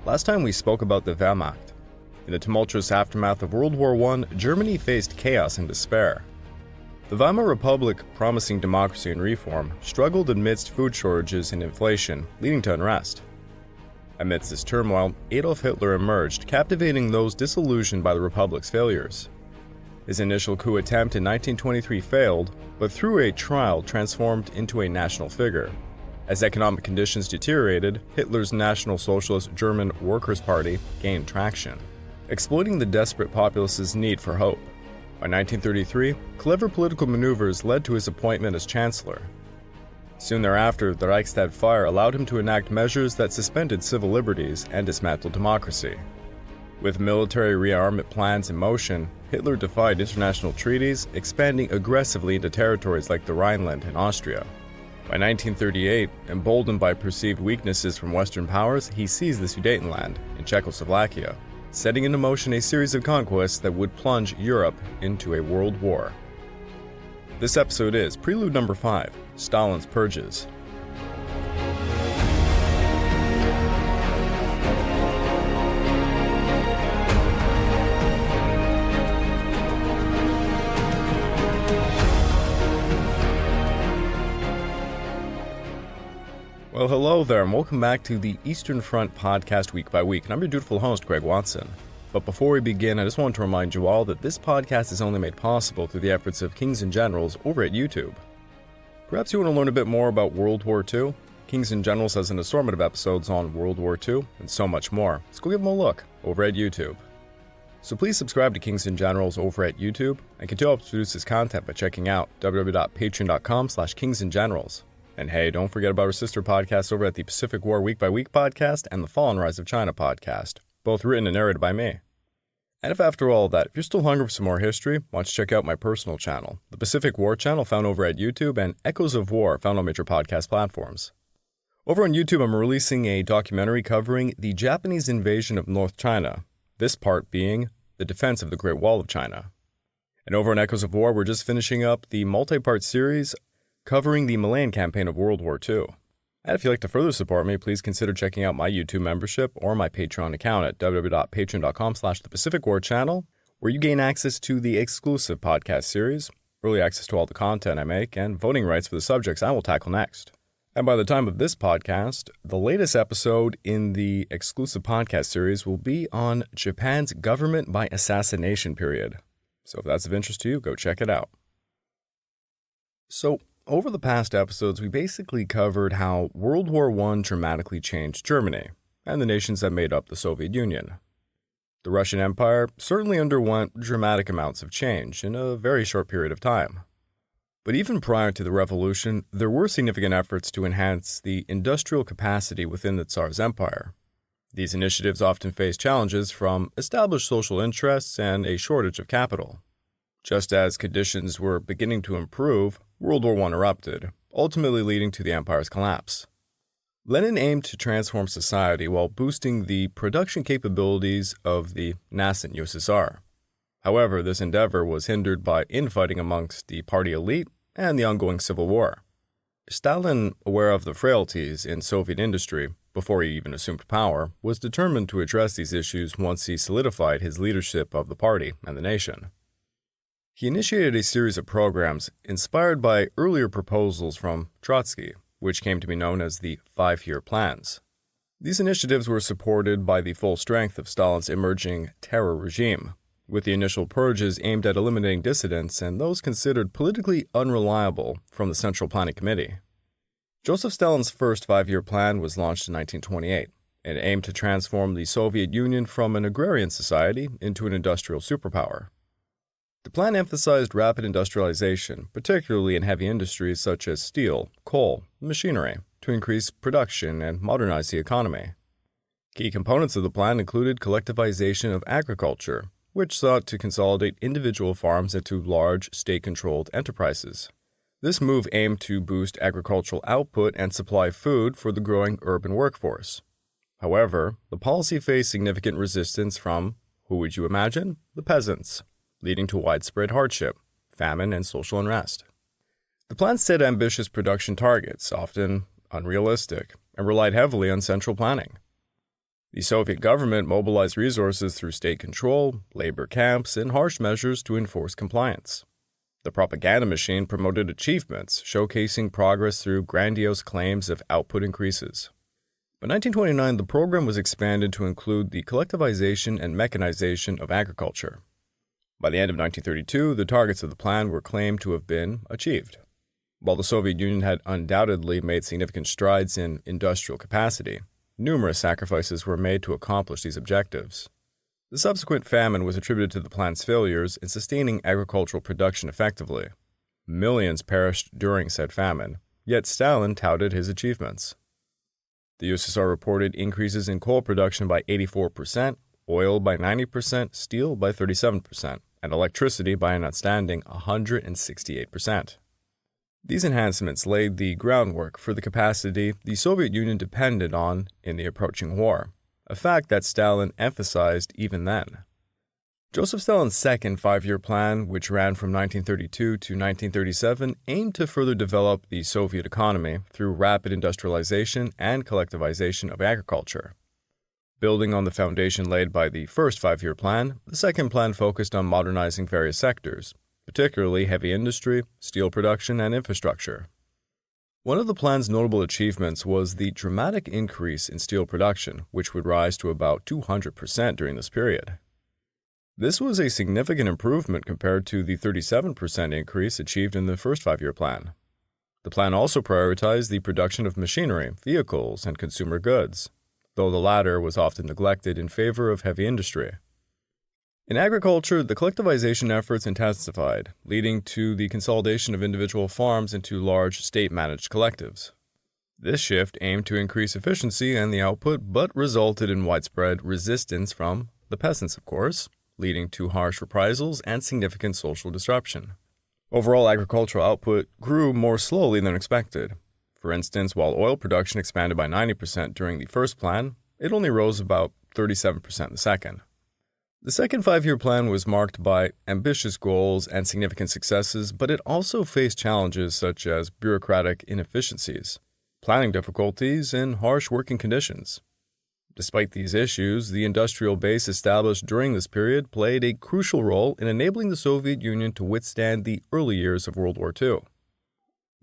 Last time we spoke about the Wehrmacht. In the tumultuous aftermath of World War I, Germany faced chaos and despair. The Weimar Republic, promising democracy and reform, struggled amidst food shortages and inflation, leading to unrest. Amidst this turmoil, Adolf Hitler emerged, captivating those disillusioned by the Republic's failures. His initial coup attempt in 1923 failed, but through a trial transformed into a national figure. As economic conditions deteriorated, Hitler's National Socialist German Workers' Party gained traction, exploiting the desperate populace's need for hope. By 1933, clever political maneuvers led to his appointment as chancellor. Soon thereafter, the Reichstag fire allowed him to enact measures that suspended civil liberties and dismantled democracy. With military rearmament plans in motion, Hitler defied international treaties, expanding aggressively into territories like the Rhineland and Austria. By 1938, emboldened by perceived weaknesses from Western powers, he seized the Sudetenland in Czechoslovakia, setting into motion a series of conquests that would plunge Europe into a world war. This episode is Prelude number 5, Stalin's Purges. Well, hello there, and welcome back to the Eastern Front podcast week by week, and I'm your dutiful host, Greg Watson. But before we begin, I just want to remind you all that this podcast is only made possible through the efforts of Kings and Generals over at YouTube. Perhaps you want to learn a bit more about World War II? Kings and Generals has an assortment of episodes on World War II, and so much more. Let's go give them a look over at YouTube. So please subscribe to Kings and Generals over at YouTube, and continue to produce this content by checking out www.patreon.com/kingsandgenerals. And hey, don't forget about our sister podcasts over at the Pacific War Week by Week podcast and the Fall and Rise of China podcast, both written and narrated by me. And if after all that, if you're still hungry for some more history, why don't you check out my personal channel, the Pacific War channel found over at YouTube, and Echoes of War found on major podcast platforms. Over on YouTube, I'm releasing a documentary covering the Japanese invasion of North China, this part being the defense of the Great Wall of China. And over on Echoes of War, we're just finishing up the multi-part series covering the Malayan campaign of World War II. And if you'd like to further support me, please consider checking out my YouTube membership or my Patreon account at www.patreon.com/thepacificwarchannel, where you gain access to the exclusive podcast series, early access to all the content I make, and voting rights for the subjects I will tackle next. And by the time of this podcast, the latest episode in the exclusive podcast series will be on Japan's government by assassination period. So if that's of interest to you, go check it out. So, over the past episodes, we basically covered how World War I dramatically changed Germany and the nations that made up the Soviet Union. The Russian Empire certainly underwent dramatic amounts of change in a very short period of time. But even prior to the revolution, there were significant efforts to enhance the industrial capacity within the Tsar's empire. These initiatives often faced challenges from established social interests and a shortage of capital. Just as conditions were beginning to improve, World War I erupted, ultimately leading to the empire's collapse. Lenin aimed to transform society while boosting the production capabilities of the nascent USSR. However, this endeavor was hindered by infighting amongst the party elite and the ongoing civil war. Stalin, aware of the frailties in Soviet industry before he even assumed power, was determined to address these issues once he solidified his leadership of the party and the nation. He initiated a series of programs inspired by earlier proposals from Trotsky, which came to be known as the 5-year plans. These initiatives were supported by the full strength of Stalin's emerging terror regime, with the initial purges aimed at eliminating dissidents and those considered politically unreliable from the Central Planning Committee. Joseph Stalin's first 5-year plan was launched in 1928 and aimed to transform the Soviet Union from an agrarian society into an industrial superpower. The plan emphasized rapid industrialization, particularly in heavy industries such as steel, coal, and machinery, to increase production and modernize the economy. Key components of the plan included collectivization of agriculture, which sought to consolidate individual farms into large, state-controlled enterprises. This move aimed to boost agricultural output and supply food for the growing urban workforce. However, the policy faced significant resistance from, who would you imagine? The peasants, leading to widespread hardship, famine, and social unrest. The plan set ambitious production targets, often unrealistic, and relied heavily on central planning. The Soviet government mobilized resources through state control, labor camps, and harsh measures to enforce compliance. The propaganda machine promoted achievements, showcasing progress through grandiose claims of output increases. By 1929, the program was expanded to include the collectivization and mechanization of agriculture. By the end of 1932, the targets of the plan were claimed to have been achieved. While the Soviet Union had undoubtedly made significant strides in industrial capacity, numerous sacrifices were made to accomplish these objectives. The subsequent famine was attributed to the plan's failures in sustaining agricultural production effectively. Millions perished during said famine, yet Stalin touted his achievements. The USSR reported increases in coal production by 84%, oil by 90%, steel by 37%, and electricity by an outstanding 168%. These enhancements laid the groundwork for the capacity the Soviet Union depended on in the approaching war, a fact that Stalin emphasized even then. Joseph Stalin's second five-year plan, which ran from 1932 to 1937, aimed to further develop the Soviet economy through rapid industrialization and collectivization of agriculture. Building on the foundation laid by the first five-year plan, the second plan focused on modernizing various sectors, particularly heavy industry, steel production, and infrastructure. One of the plan's notable achievements was the dramatic increase in steel production, which would rise to about 200% during this period. This was a significant improvement compared to the 37% increase achieved in the first five-year plan. The plan also prioritized the production of machinery, vehicles, and consumer goods, though the latter was often neglected in favor of heavy industry. In agriculture, the collectivization efforts intensified, leading to the consolidation of individual farms into large state-managed collectives. This shift aimed to increase efficiency and the output, but resulted in widespread resistance from the peasants, of course, leading to harsh reprisals and significant social disruption. Overall agricultural output grew more slowly than expected. For instance, while oil production expanded by 90% during the first plan, it only rose about 37% in the second. The second five-year plan was marked by ambitious goals and significant successes, but it also faced challenges such as bureaucratic inefficiencies, planning difficulties, and harsh working conditions. Despite these issues, the industrial base established during this period played a crucial role in enabling the Soviet Union to withstand the early years of World War II.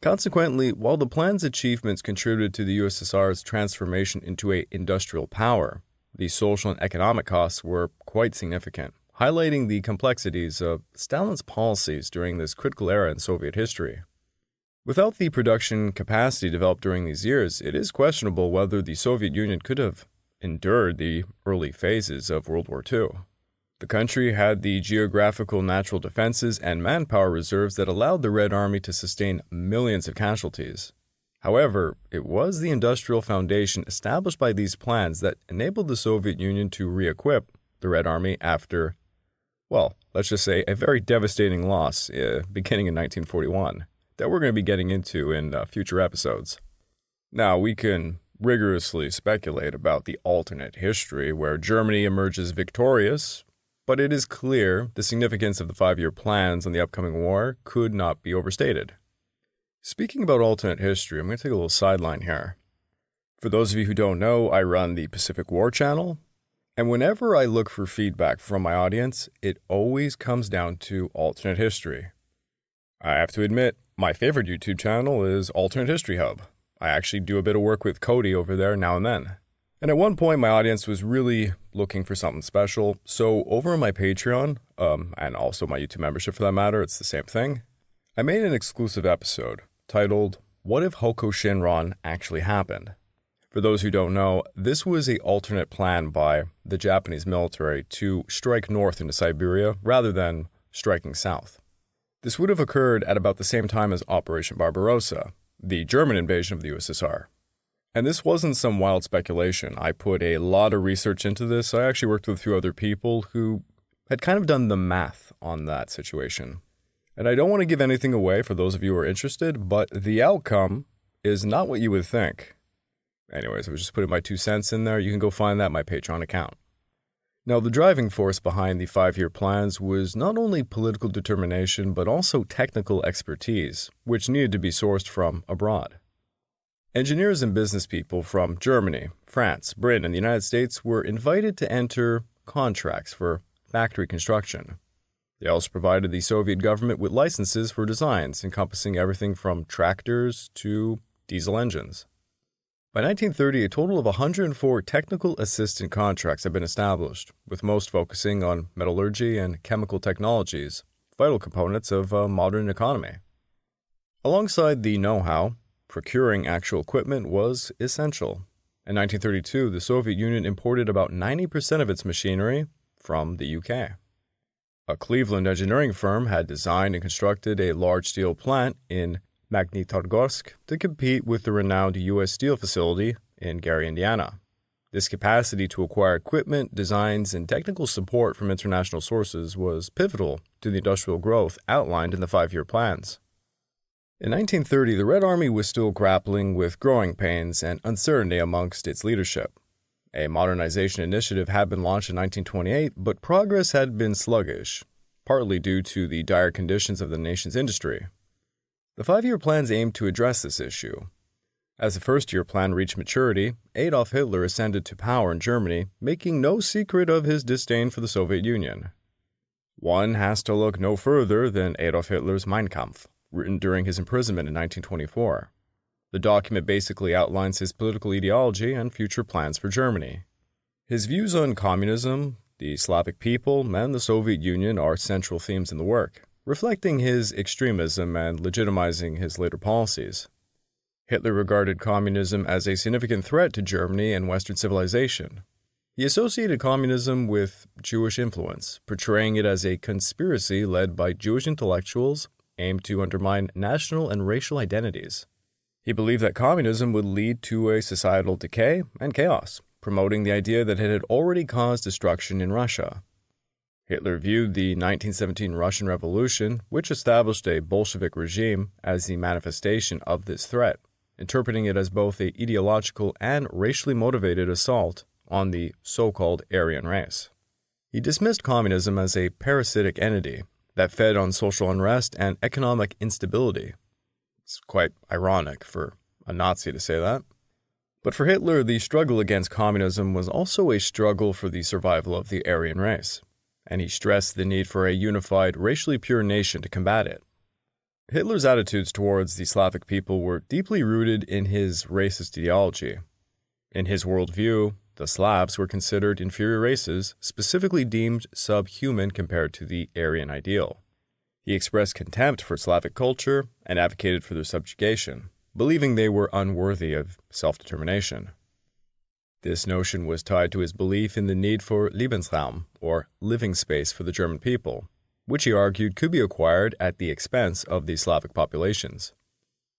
Consequently, while the plan's achievements contributed to the USSR's transformation into an industrial power, the social and economic costs were quite significant, highlighting the complexities of Stalin's policies during this critical era in Soviet history. Without the production capacity developed during these years, it is questionable whether the Soviet Union could have endured the early phases of World War II. The country had the geographical natural defenses and manpower reserves that allowed the Red Army to sustain millions of casualties. However, it was the industrial foundation established by these plans that enabled the Soviet Union to re-equip the Red Army after, well, let's just say a very devastating loss beginning in 1941 that we're going to be getting into in future episodes. Now, we can rigorously speculate about the alternate history where Germany emerges victorious, but it is clear the significance of the five-year plans on the upcoming war could not be overstated. Speaking about alternate history, I'm going to take a little sideline here. For those of you who don't know, I run the Pacific War channel, and whenever I look for feedback from my audience, it always comes down to alternate history. I have to admit, my favorite YouTube channel is Alternate History Hub. I actually do a bit of work with Cody over there now and then. And at one point, my audience was really looking for something special, so over on my Patreon, and also my YouTube membership for that matter, it's the same thing, I made an exclusive episode titled, What If Hoko Shinran Actually Happened? For those who don't know, this was an alternate plan by the Japanese military to strike north into Siberia rather than striking south. This would have occurred at about the same time as Operation Barbarossa, the German invasion of the USSR. And this wasn't some wild speculation. I put a lot of research into this. I actually worked with a few other people who had kind of done the math on that situation. And I don't want to give anything away for those of you who are interested, but the outcome is not what you would think. Anyways, I was just putting my 2 cents in there. You can go find that on my Patreon account. Now, the driving force behind the five-year plans was not only political determination, but also technical expertise, which needed to be sourced from abroad. Engineers and business people from Germany, France, Britain, and the United States were invited to enter contracts for factory construction. They also provided the Soviet government with licenses for designs encompassing everything from tractors to diesel engines. By 1930, a total of 104 technical assistant contracts had been established, with most focusing on metallurgy and chemical technologies, vital components of a modern economy. Alongside the know-how, procuring actual equipment was essential. In 1932, the Soviet Union imported about 90% of its machinery from the UK. A Cleveland engineering firm had designed and constructed a large steel plant in Magnitogorsk to compete with the renowned U.S. Steel facility in Gary, Indiana. This capacity to acquire equipment, designs, and technical support from international sources was pivotal to the industrial growth outlined in the five-year plans. In 1930, the Red Army was still grappling with growing pains and uncertainty amongst its leadership. A modernization initiative had been launched in 1928, but progress had been sluggish, partly due to the dire conditions of the nation's industry. The five-year plans aimed to address this issue. As the first-year plan reached maturity, Adolf Hitler ascended to power in Germany, making no secret of his disdain for the Soviet Union. One has to look no further than Adolf Hitler's Mein Kampf, written during his imprisonment in 1924. The document basically outlines his political ideology and future plans for Germany. His views on communism, the Slavic people, and the Soviet Union are central themes in the work, reflecting his extremism and legitimizing his later policies. Hitler regarded communism as a significant threat to Germany and Western civilization. He associated communism with Jewish influence, portraying it as a conspiracy led by Jewish intellectuals aimed to undermine national and racial identities. He believed that communism would lead to a societal decay and chaos, promoting the idea that it had already caused destruction in Russia. Hitler viewed the 1917 Russian Revolution, which established a Bolshevik regime, as the manifestation of this threat, interpreting it as both an ideological and racially motivated assault on the so-called Aryan race. He dismissed communism as a parasitic entity that fed on social unrest and economic instability. It's quite ironic for a Nazi to say that. But for Hitler, the struggle against communism was also a struggle for the survival of the Aryan race, and he stressed the need for a unified, racially pure nation to combat it. Hitler's attitudes towards the Slavic people were deeply rooted in his racist ideology. In his worldview, the Slavs were considered inferior races, specifically deemed subhuman compared to the Aryan ideal. He expressed contempt for Slavic culture and advocated for their subjugation, believing they were unworthy of self-determination. This notion was tied to his belief in the need for Lebensraum, or living space for the German people, which he argued could be acquired at the expense of the Slavic populations.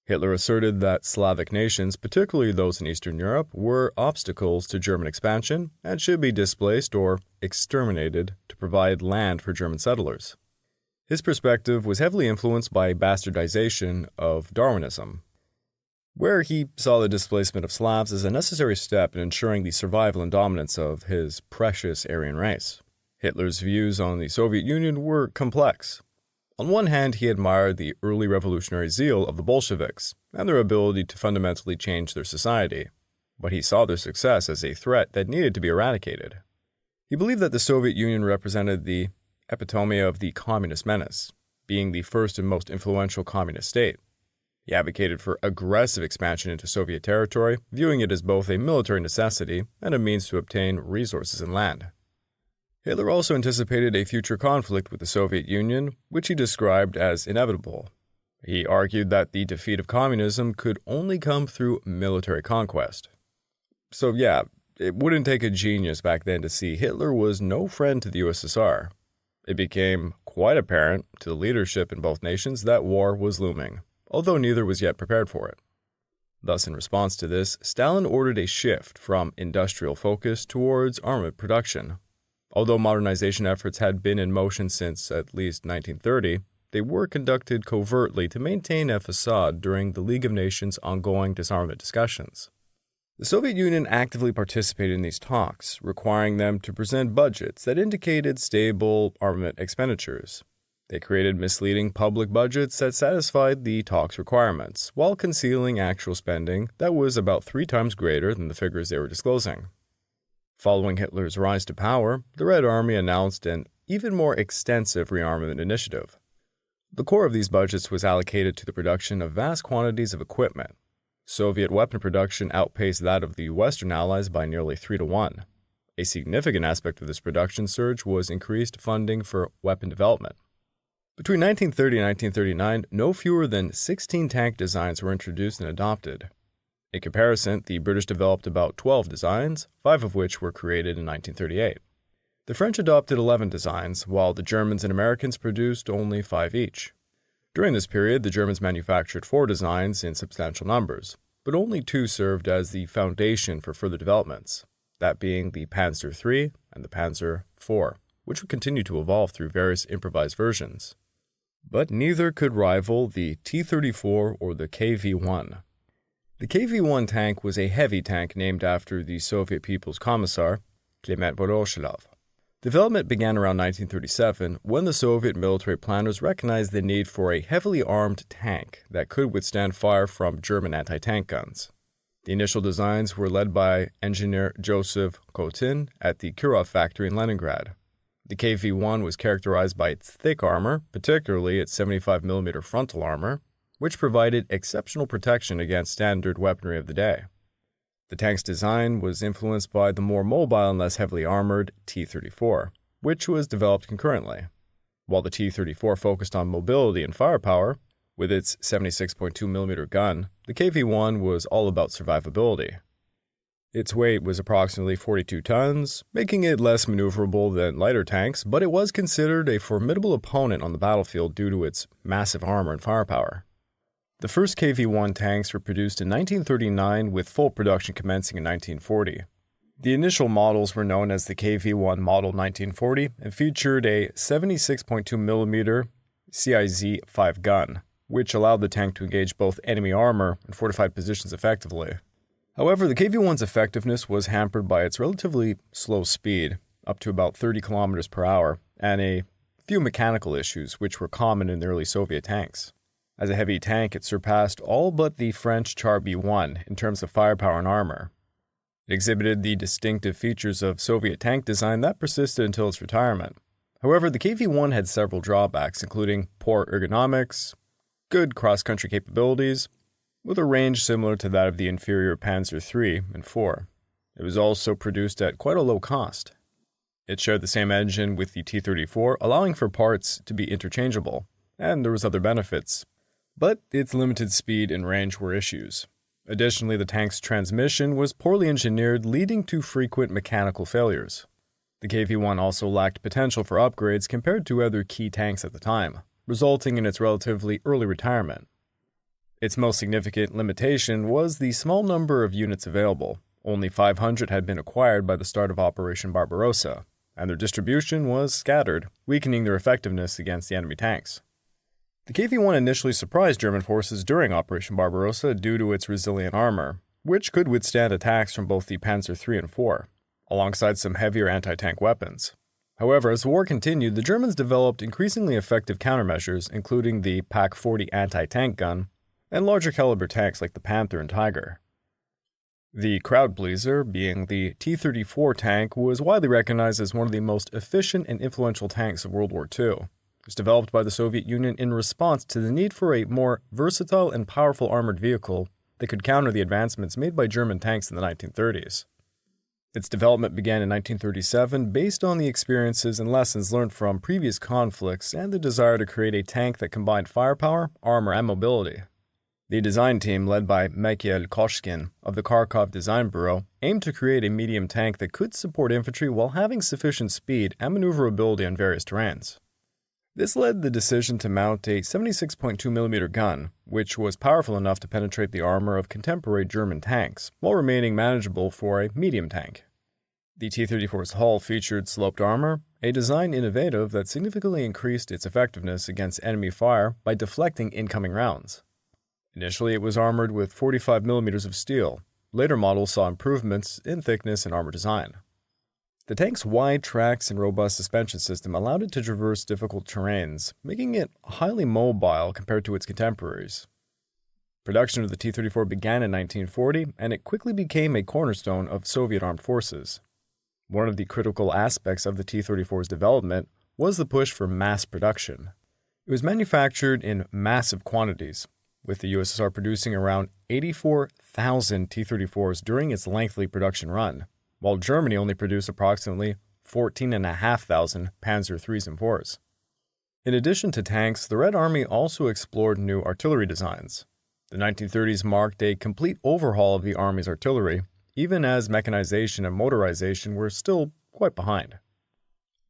Hitler asserted that Slavic nations, particularly those in Eastern Europe, were obstacles to German expansion and should be displaced or exterminated to provide land for German settlers. His perspective was heavily influenced by bastardization of Darwinism, where he saw the displacement of Slavs as a necessary step in ensuring the survival and dominance of his precious Aryan race. Hitler's views on the Soviet Union were complex. On one hand, he admired the early revolutionary zeal of the Bolsheviks and their ability to fundamentally change their society, but he saw their success as a threat that needed to be eradicated. He believed that the Soviet Union represented the epitome of the communist menace, being the first and most influential communist state. He advocated for aggressive expansion into Soviet territory, viewing it as both a military necessity and a means to obtain resources and land. Hitler also anticipated a future conflict with the Soviet Union, which he described as inevitable. He argued that the defeat of communism could only come through military conquest. So yeah, it wouldn't take a genius back then to see Hitler was no friend to the USSR. It became quite apparent to the leadership in both nations that war was looming, although neither was yet prepared for it. Thus, in response to this, Stalin ordered a shift from industrial focus towards armament production. Although modernization efforts had been in motion since at least 1930, they were conducted covertly to maintain a facade during the League of Nations' ongoing disarmament discussions. The Soviet Union actively participated in these talks, requiring them to present budgets that indicated stable armament expenditures. They created misleading public budgets that satisfied the talks requirements, while concealing actual spending that was about 3 times greater than the figures they were disclosing. Following Hitler's rise to power, the Red Army announced an even more extensive rearmament initiative. The core of these budgets was allocated to the production of vast quantities of equipment. Soviet weapon production outpaced that of the Western Allies by nearly 3 to 1. A significant aspect of this production surge was increased funding for weapon development. Between 1930 and 1939, no fewer than 16 tank designs were introduced and adopted. In comparison, the British developed about 12 designs, 5 of which were created in 1938. The French adopted 11 designs, while the Germans and Americans produced only 5 each. During this period, the Germans manufactured 4 designs in substantial numbers, but only 2 served as the foundation for further developments, that being the Panzer III and the Panzer IV, which would continue to evolve through various improvised versions. But neither could rival the T-34 or the KV-1. The KV-1 tank was a heavy tank named after the Soviet People's Commissar, Clement Voroshilov. Development began around 1937 when the Soviet military planners recognized the need for a heavily armed tank that could withstand fire from German anti-tank guns. The initial designs were led by engineer Joseph Kotin at the Kirov factory in Leningrad. The KV-1 was characterized by its thick armor, particularly its 75mm frontal armor, which provided exceptional protection against standard weaponry of the day. The tank's design was influenced by the more mobile and less heavily armored T-34, which was developed concurrently. While the T-34 focused on mobility and firepower, with its 76.2mm gun, the KV-1 was all about survivability. Its weight was approximately 42 tons, making it less maneuverable than lighter tanks, but it was considered a formidable opponent on the battlefield due to its massive armor and firepower. The first KV-1 tanks were produced in 1939 with full production commencing in 1940. The initial models were known as the KV-1 Model 1940 and featured a 76.2mm CIZ-5 gun, which allowed the tank to engage both enemy armor and fortified positions effectively. However, the KV-1's effectiveness was hampered by its relatively slow speed, up to about 30 km per hour, and a few mechanical issues which were common in the early Soviet tanks. As a heavy tank, it surpassed all but the French Char B-1 in terms of firepower and armor. It exhibited the distinctive features of Soviet tank design that persisted until its retirement. However, the KV-1 had several drawbacks, including poor ergonomics, good cross-country capabilities, with a range similar to that of the inferior Panzer III and IV. It was also produced at quite a low cost. It shared the same engine with the T-34, allowing for parts to be interchangeable, and there was other benefits. But its limited speed and range were issues. Additionally, the tank's transmission was poorly engineered, leading to frequent mechanical failures. The KV-1 also lacked potential for upgrades compared to other key tanks at the time, resulting in its relatively early retirement. Its most significant limitation was the small number of units available. Only 500 had been acquired by the start of Operation Barbarossa, and their distribution was scattered, weakening their effectiveness against the enemy tanks. The KV-1 initially surprised German forces during Operation Barbarossa due to its resilient armor, which could withstand attacks from both the Panzer III and IV, alongside some heavier anti-tank weapons. However, as the war continued, the Germans developed increasingly effective countermeasures, including the PaK-40 anti-tank gun, and larger caliber tanks like the Panther and Tiger. The crowd pleaser, being the T-34 tank, was widely recognized as one of the most efficient and influential tanks of World War II. It was developed by the Soviet Union in response to the need for a more versatile and powerful armored vehicle that could counter the advancements made by German tanks in the 1930s. Its development began in 1937 based on the experiences and lessons learned from previous conflicts and the desire to create a tank that combined firepower, armor, and mobility. The design team, led by Mikhail Koshkin of the Kharkov Design Bureau, aimed to create a medium tank that could support infantry while having sufficient speed and maneuverability on various terrains. This led the decision to mount a 76.2mm gun, which was powerful enough to penetrate the armor of contemporary German tanks, while remaining manageable for a medium tank. The T-34's hull featured sloped armor, a design innovative that significantly increased its effectiveness against enemy fire by deflecting incoming rounds. Initially, it was armored with 45mm of steel. Later models saw improvements in thickness and armor design. The tank's wide tracks and robust suspension system allowed it to traverse difficult terrains, making it highly mobile compared to its contemporaries. Production of the T-34 began in 1940, and it quickly became a cornerstone of Soviet armed forces. One of the critical aspects of the T-34's development was the push for mass production. It was manufactured in massive quantities, with the USSR producing around 84,000 T-34s during its lengthy production run, while Germany only produced approximately 14,500 Panzer IIIs and IVs. In addition to tanks, the Red Army also explored new artillery designs. The 1930s marked a complete overhaul of the Army's artillery, even as mechanization and motorization were still quite behind.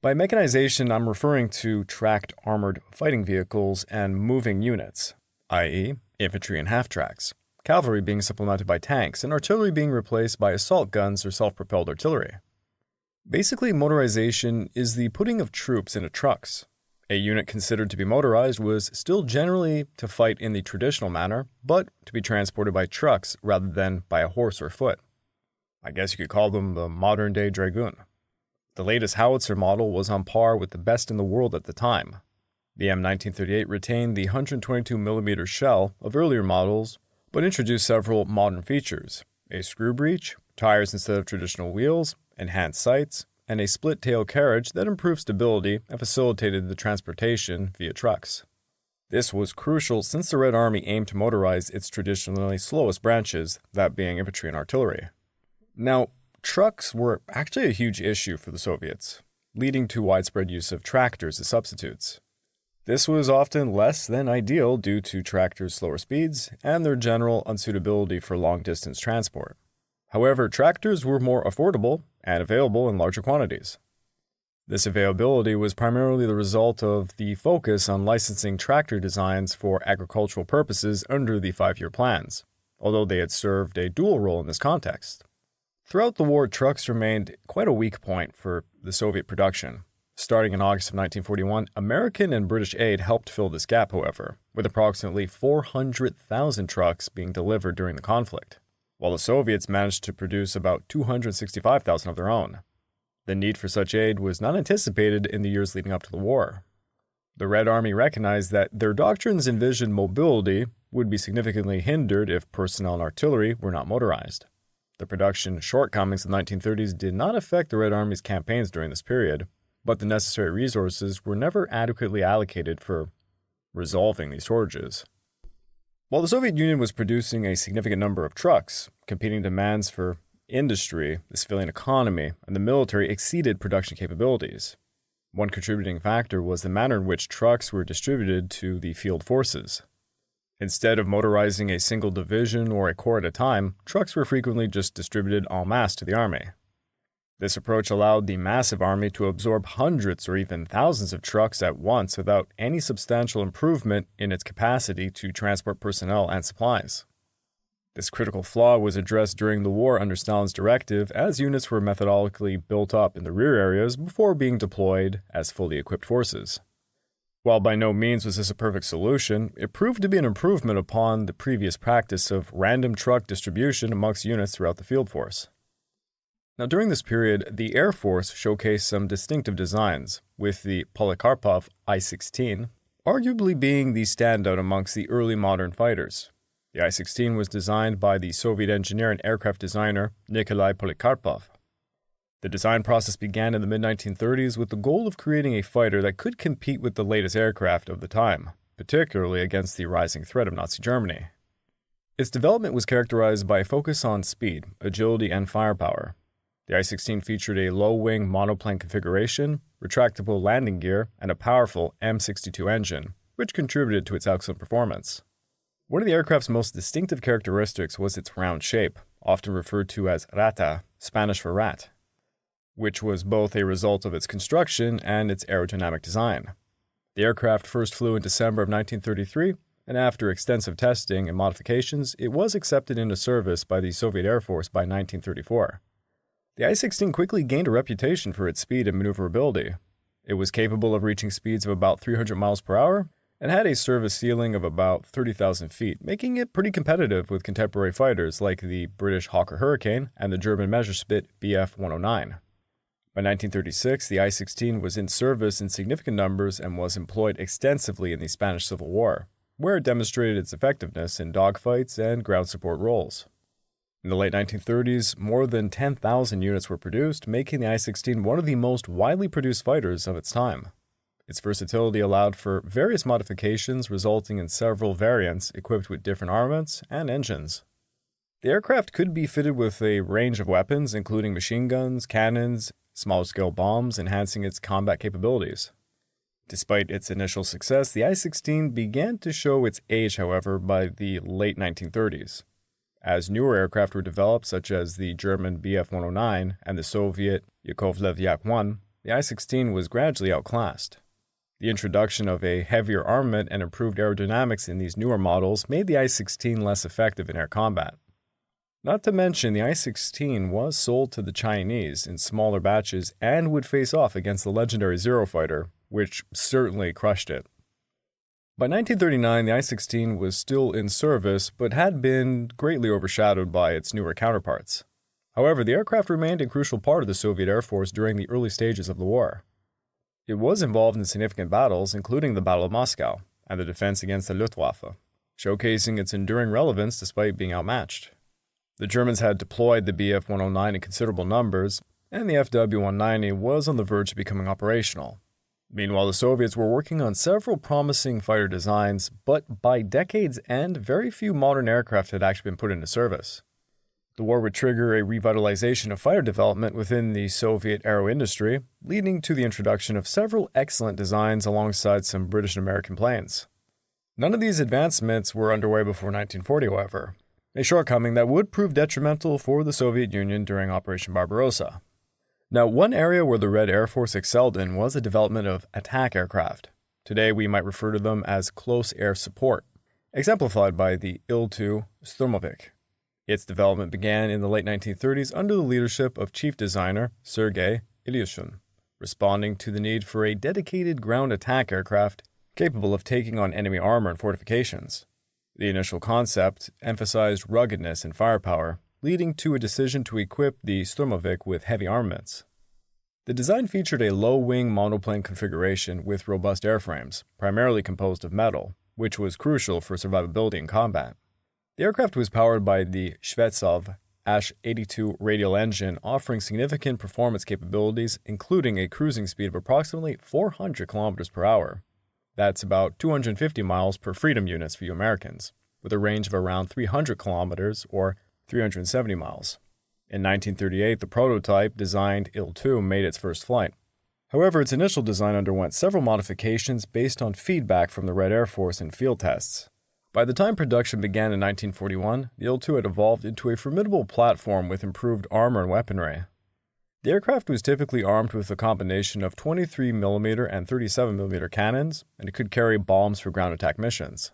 By mechanization, I'm referring to tracked armored fighting vehicles and moving units, i.e., infantry and half-tracks, cavalry being supplemented by tanks, and artillery being replaced by assault guns or self-propelled artillery. Basically, motorization is the putting of troops into trucks. A unit considered to be motorized was still generally to fight in the traditional manner, but to be transported by trucks rather than by a horse or foot. I guess you could call them the modern-day dragoon. The latest howitzer model was on par with the best in the world at the time. The M1938 retained the 122mm shell of earlier models, but introduced several modern features: a screw breech, tires instead of traditional wheels, enhanced sights, and a split-tail carriage that improved stability and facilitated the transportation via trucks. This was crucial since the Red Army aimed to motorize its traditionally slowest branches, that being infantry and artillery. Now, trucks were actually a huge issue for the Soviets, leading to widespread use of tractors as substitutes. This was often less than ideal due to tractors' slower speeds and their general unsuitability for long-distance transport. However, tractors were more affordable and available in larger quantities. This availability was primarily the result of the focus on licensing tractor designs for agricultural purposes under the 5-year plans, although they had served a dual role in this context. Throughout the war, trucks remained quite a weak point for the Soviet production. Starting in August of 1941, American and British aid helped fill this gap, however, with approximately 400,000 trucks being delivered during the conflict, while the Soviets managed to produce about 265,000 of their own. The need for such aid was not anticipated in the years leading up to the war. The Red Army recognized that their doctrines envisioned mobility would be significantly hindered if personnel and artillery were not motorized. The production shortcomings of the 1930s did not affect the Red Army's campaigns during this period, but the necessary resources were never adequately allocated for resolving these shortages. While the Soviet Union was producing a significant number of trucks, competing demands for industry, the civilian economy, and the military exceeded production capabilities. One contributing factor was the manner in which trucks were distributed to the field forces. Instead of motorizing a single division or a corps at a time, trucks were frequently just distributed en masse to the army. This approach allowed the massive army to absorb hundreds or even thousands of trucks at once without any substantial improvement in its capacity to transport personnel and supplies. This critical flaw was addressed during the war under Stalin's directive, as units were methodically built up in the rear areas before being deployed as fully equipped forces. While by no means was this a perfect solution, it proved to be an improvement upon the previous practice of random truck distribution amongst units throughout the field force. Now, during this period, the Air Force showcased some distinctive designs, with the Polikarpov I-16 arguably being the standout amongst the early modern fighters. The I-16 was designed by the Soviet engineer and aircraft designer Nikolai Polikarpov. The design process began in the mid-1930s with the goal of creating a fighter that could compete with the latest aircraft of the time, particularly against the rising threat of Nazi Germany. Its development was characterized by a focus on speed, agility, and firepower. The I-16 featured a low-wing monoplane configuration, retractable landing gear, and a powerful M62 engine, which contributed to its excellent performance. One of the aircraft's most distinctive characteristics was its round shape, often referred to as rata, Spanish for rat, which was both a result of its construction and its aerodynamic design. The aircraft first flew in December of 1933, and after extensive testing and modifications, it was accepted into service by the Soviet Air Force by 1934. The I-16 quickly gained a reputation for its speed and maneuverability. It was capable of reaching speeds of about 300 miles per hour and had a service ceiling of about 30,000 feet, making it pretty competitive with contemporary fighters like the British Hawker Hurricane and the German Messerschmitt Bf-109. By 1936, the I-16 was in service in significant numbers and was employed extensively in the Spanish Civil War, where it demonstrated its effectiveness in dogfights and ground support roles. In the late 1930s, more than 10,000 units were produced, making the I-16 one of the most widely produced fighters of its time. Its versatility allowed for various modifications, resulting in several variants equipped with different armaments and engines. The aircraft could be fitted with a range of weapons, including machine guns, cannons, small-scale bombs, enhancing its combat capabilities. Despite its initial success, the I-16 began to show its age, however, by the late 1930s. As newer aircraft were developed, such as the German Bf-109 and the Soviet Yakovlev Yak-1, the I-16 was gradually outclassed. The introduction of a heavier armament and improved aerodynamics in these newer models made the I-16 less effective in air combat. Not to mention, the I-16 was sold to the Chinese in smaller batches and would face off against the legendary Zero fighter, which certainly crushed it. By 1939, the I-16 was still in service, but had been greatly overshadowed by its newer counterparts. However, the aircraft remained a crucial part of the Soviet Air Force during the early stages of the war. It was involved in significant battles, including the Battle of Moscow and the defense against the Luftwaffe, showcasing its enduring relevance despite being outmatched. The Germans had deployed the Bf-109 in considerable numbers, and the FW-190 was on the verge of becoming operational. Meanwhile, the Soviets were working on several promising fighter designs, but by decade's end, very few modern aircraft had actually been put into service. The war would trigger a revitalization of fighter development within the Soviet aero industry, leading to the introduction of several excellent designs alongside some British and American planes. None of these advancements were underway before 1940, however, a shortcoming that would prove detrimental for the Soviet Union during Operation Barbarossa. Now, one area where the Red Air Force excelled in was the development of attack aircraft. Today, we might refer to them as close air support, exemplified by the Il-2 Sturmovik. Its development began in the late 1930s under the leadership of chief designer Sergei Ilyushin, responding to the need for a dedicated ground attack aircraft capable of taking on enemy armor and fortifications. The initial concept emphasized ruggedness and firepower, leading to a decision to equip the Sturmovik with heavy armaments. The design featured a low-wing monoplane configuration with robust airframes, primarily composed of metal, which was crucial for survivability in combat. The aircraft was powered by the Shvetsov Ash-82 radial engine, offering significant performance capabilities, including a cruising speed of approximately 400 km per hour. That's about 250 miles per Freedom units for you Americans, with a range of around 300 kilometers or 370 miles. In 1938, the prototype, designed Il-2, made its first flight. However, its initial design underwent several modifications based on feedback from the Red Air Force in field tests. By the time production began in 1941, the Il-2 had evolved into a formidable platform with improved armor and weaponry. The aircraft was typically armed with a combination of 23mm and 37mm cannons, and it could carry bombs for ground attack missions.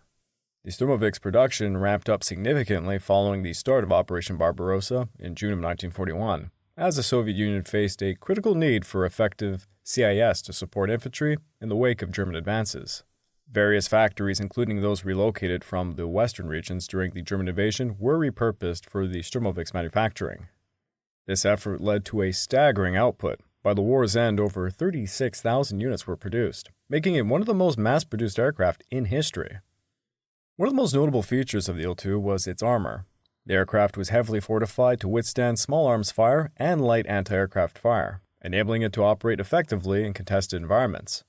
The Sturmovik's production ramped up significantly following the start of Operation Barbarossa in June of 1941, as the Soviet Union faced a critical need for effective CIS to support infantry in the wake of German advances. Various factories, including those relocated from the western regions during the German invasion, were repurposed for the Sturmovik's manufacturing. This effort led to a staggering output. By the war's end, over 36,000 units were produced, making it one of the most mass-produced aircraft in history. One of the most notable features of the Il-2 was its armor. The aircraft was heavily fortified to withstand small arms fire and light anti-aircraft fire, enabling it to operate effectively in contested environments.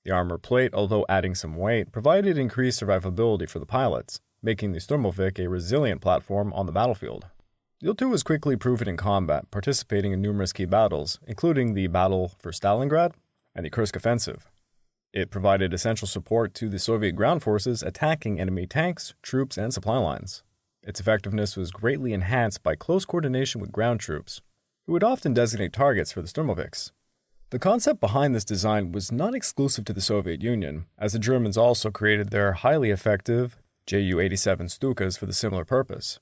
The armor plate, although adding some weight, provided increased survivability for the pilots, making the Sturmovik a resilient platform on the battlefield. The Il-2 was quickly proven in combat, participating in numerous key battles, including the Battle for Stalingrad and the Kursk Offensive. It provided essential support to the Soviet ground forces attacking enemy tanks, troops, and supply lines. Its effectiveness was greatly enhanced by close coordination with ground troops, who would often designate targets for the Sturmoviks. The concept behind this design was not exclusive to the Soviet Union, as the Germans also created their highly effective Ju-87 Stukas for the similar purpose.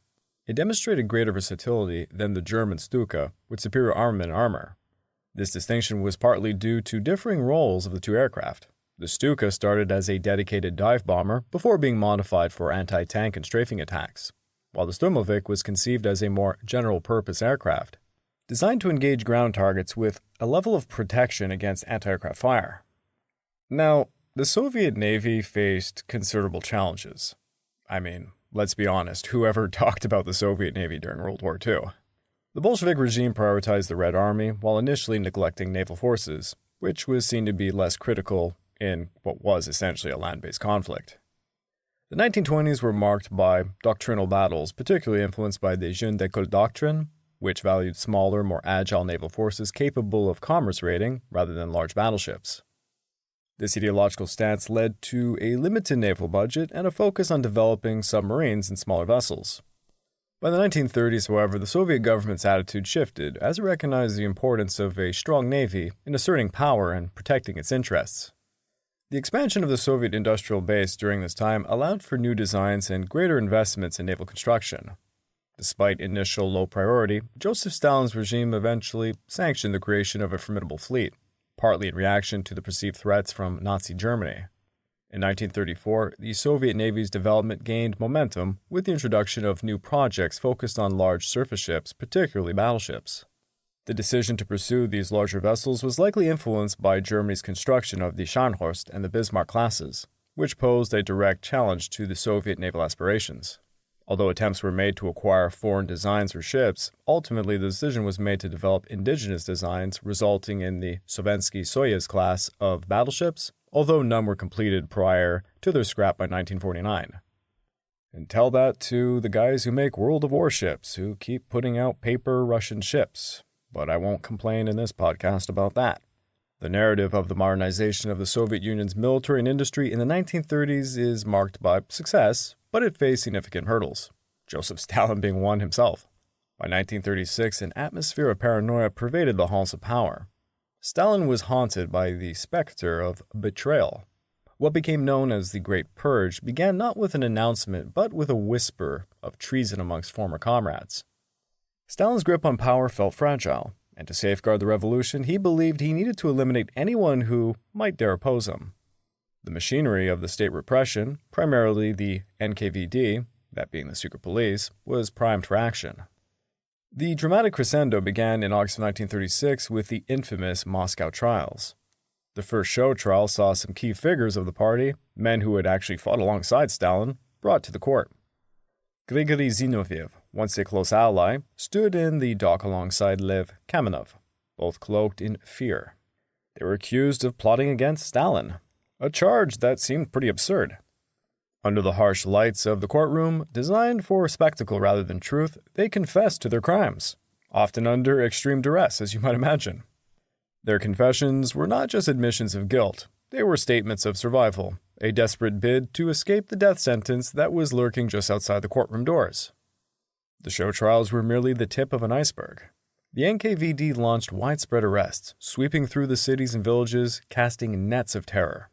It demonstrated greater versatility than the German Stuka, with superior armament and armor. This distinction was partly due to differing roles of the two aircraft. The Stuka started as a dedicated dive bomber before being modified for anti-tank and strafing attacks, while the Sturmovik was conceived as a more general-purpose aircraft. designed to engage ground targets with a level of protection against anti-aircraft fire. Now, the Soviet Navy faced considerable challenges. I mean, let's be honest, whoever talked about the Soviet Navy during World War II? The Bolshevik regime prioritized the Red Army while initially neglecting naval forces, which was seen to be less critical in what was essentially a land-based conflict. The 1920s were marked by doctrinal battles, particularly influenced by the Jeune d'école doctrine, which valued smaller, more agile naval forces capable of commerce raiding rather than large battleships. This ideological stance led to a limited naval budget and a focus on developing submarines and smaller vessels. By the 1930s, however, the Soviet government's attitude shifted as it recognized the importance of a strong navy in asserting power and protecting its interests. The expansion of the Soviet industrial base during this time allowed for new designs and greater investments in naval construction. Despite initial low priority, Joseph Stalin's regime eventually sanctioned the creation of a formidable fleet, partly in reaction to the perceived threats from Nazi Germany. In 1934, the Soviet Navy's development gained momentum with the introduction of new projects focused on large surface ships, particularly battleships. The decision to pursue these larger vessels was likely influenced by Germany's construction of the Scharnhorst and the Bismarck classes, which posed a direct challenge to the Soviet naval aspirations. Although attempts were made to acquire foreign designs for ships, ultimately the decision was made to develop indigenous designs, resulting in the Sovensky-Soyuz class of battleships, although none were completed prior to their scrap by 1949. And tell that to the guys who make World of Warships, who keep putting out paper Russian ships. But I won't complain in this podcast about that. The narrative of the modernization of the Soviet Union's military and industry in the 1930s is marked by success, but it faced significant hurdles, Joseph Stalin being one himself. By 1936, an atmosphere of paranoia pervaded the halls of power. Stalin was haunted by the specter of betrayal. What became known as the Great Purge began not with an announcement, but with a whisper of treason amongst former comrades. Stalin's grip on power felt fragile, and to safeguard the revolution, he believed he needed to eliminate anyone who might dare oppose him. The machinery of the state repression, primarily the NKVD, that being the secret police, was primed for action. The dramatic crescendo began in August of 1936 with the infamous Moscow trials. The first show trial saw some key figures of the party, men who had actually fought alongside Stalin, brought to the court. Grigory Zinoviev, once a close ally, stood in the dock alongside Lev Kamenev, both cloaked in fear. They were accused of plotting against Stalin, a charge that seemed pretty absurd. Under the harsh lights of the courtroom, designed for spectacle rather than truth, they confessed to their crimes, often under extreme duress, as you might imagine. Their confessions were not just admissions of guilt, they were statements of survival, a desperate bid to escape the death sentence that was lurking just outside the courtroom doors. The show trials were merely the tip of an iceberg. The NKVD launched widespread arrests, sweeping through the cities and villages, casting nets of terror.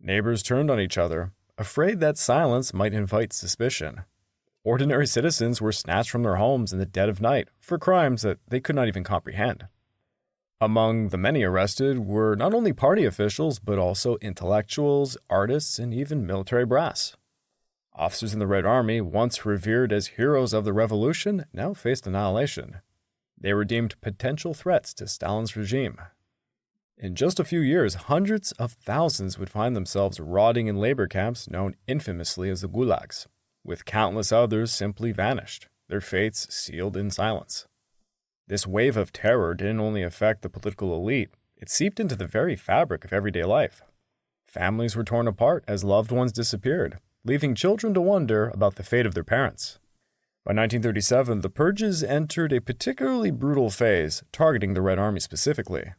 Neighbors turned on each other, afraid that silence might invite suspicion. Ordinary citizens were snatched from their homes in the dead of night for crimes that they could not even comprehend. Among the many arrested were not only party officials, but also intellectuals, artists, and even military brass. Officers in the Red Army, once revered as heroes of the revolution, now faced annihilation. They were deemed potential threats to Stalin's regime. In just a few years, hundreds of thousands would find themselves rotting in labor camps known infamously as the Gulags, with countless others simply vanished, their fates sealed in silence. This wave of terror didn't only affect the political elite, it seeped into the very fabric of everyday life. Families were torn apart as loved ones disappeared, leaving children to wonder about the fate of their parents. By 1937, the Purges entered a particularly brutal phase, targeting the Red Army specifically.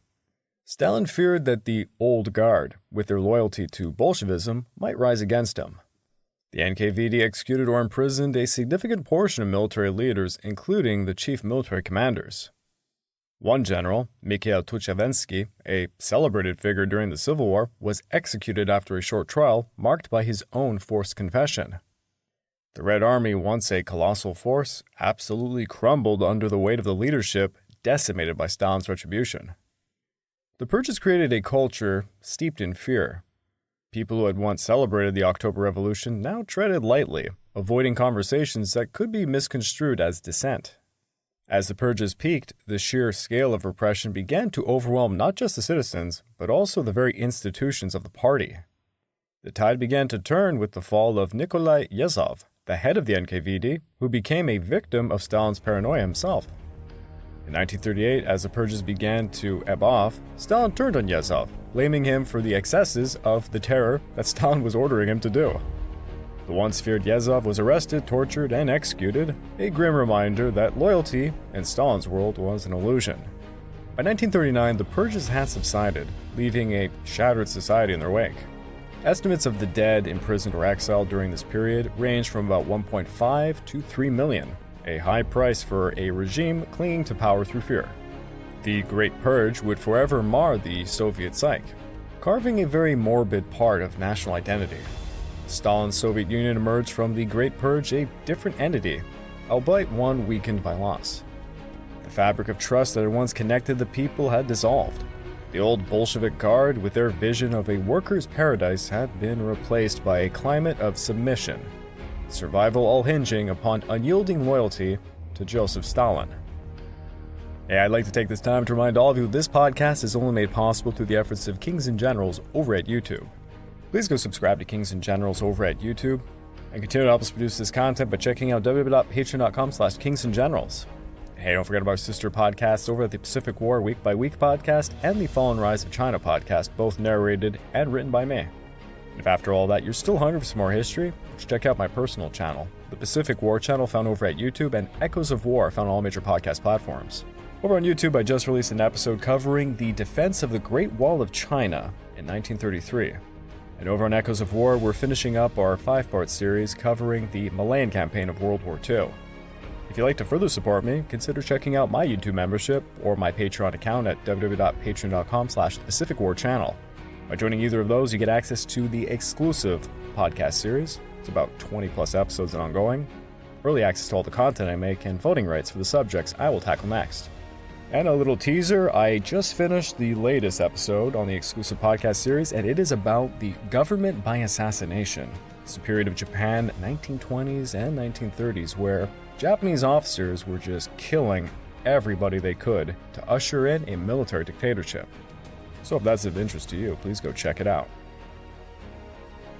Stalin feared that the old guard, with their loyalty to Bolshevism, might rise against him. The NKVD executed or imprisoned a significant portion of military leaders, including the chief military commanders. One general, Mikhail Tuchavensky, a celebrated figure during the Civil War, was executed after a short trial marked by his own forced confession. The Red Army, once a colossal force, absolutely crumbled under the weight of the leadership decimated by Stalin's retribution. The Purges created a culture steeped in fear. People who had once celebrated the October Revolution now treaded lightly, avoiding conversations that could be misconstrued as dissent. As the Purges peaked, the sheer scale of repression began to overwhelm not just the citizens, but also the very institutions of the party. The tide began to turn with the fall of Nikolai Yezhov, the head of the NKVD, who became a victim of Stalin's paranoia himself. In 1938, as the Purges began to ebb off, Stalin turned on Yezhov, blaming him for the excesses of the terror that Stalin was ordering him to do. The once feared Yezhov was arrested, tortured, and executed, a grim reminder that loyalty in Stalin's world was an illusion. By 1939, the Purges had subsided, leaving a shattered society in their wake. Estimates of the dead, imprisoned, or exiled during this period range from about 1.5 to 3 million, a high price for a regime clinging to power through fear. The Great Purge would forever mar the Soviet psyche, carving a very morbid part of national identity. Stalin's Soviet Union emerged from the Great Purge a different entity, albeit one weakened by loss. The fabric of trust that had once connected the people had dissolved. The old Bolshevik Guard, with their vision of a workers' paradise, had been replaced by a climate of submission, survival all hinging upon unyielding loyalty to Joseph Stalin. Hey, I'd like to take this time to remind all of you this podcast is only made possible through the efforts of Kings and Generals over at YouTube. Please go subscribe to Kings and Generals over at YouTube, and continue to help us produce this content by checking out www.patreon.com/kingsandgenerals. Hey, don't forget about our sister podcasts over at the Pacific War Week by Week podcast and the Fall and Rise of China podcast, both narrated and written by me. And if after all that you're still hungry for some more history, just check out my personal channel, the Pacific War channel found over at YouTube, and Echoes of War found on all major podcast platforms. Over on YouTube, I just released an episode covering the defense of the Great Wall of China in 1933. And over on Echoes of War, we're finishing up our 5-part series covering the Malayan campaign of World War II. If you'd like to further support me, consider checking out my YouTube membership or my Patreon account at www.patreon.com/PacificWarChannel. By joining either of those, you get access to the exclusive podcast series. It's about 20 plus episodes and ongoing, early access to all the content I make, and voting rights for the subjects I will tackle next. And a little teaser, I just finished the latest episode on the exclusive podcast series, and it is about the government by assassination. It's a period of Japan, 1920s and 1930s, where Japanese officers were just killing everybody they could to usher in a military dictatorship. So if that's of interest to you, please go check it out.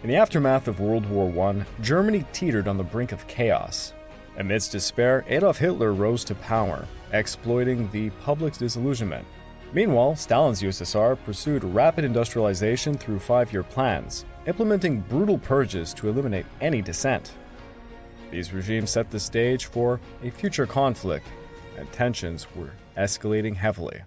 In the aftermath of World War I, Germany teetered on the brink of chaos. Amidst despair, Adolf Hitler rose to power, exploiting the public's disillusionment. Meanwhile, Stalin's USSR pursued rapid industrialization through 5-year plans, implementing brutal purges to eliminate any dissent. These regimes set the stage for a future conflict, and tensions were escalating heavily.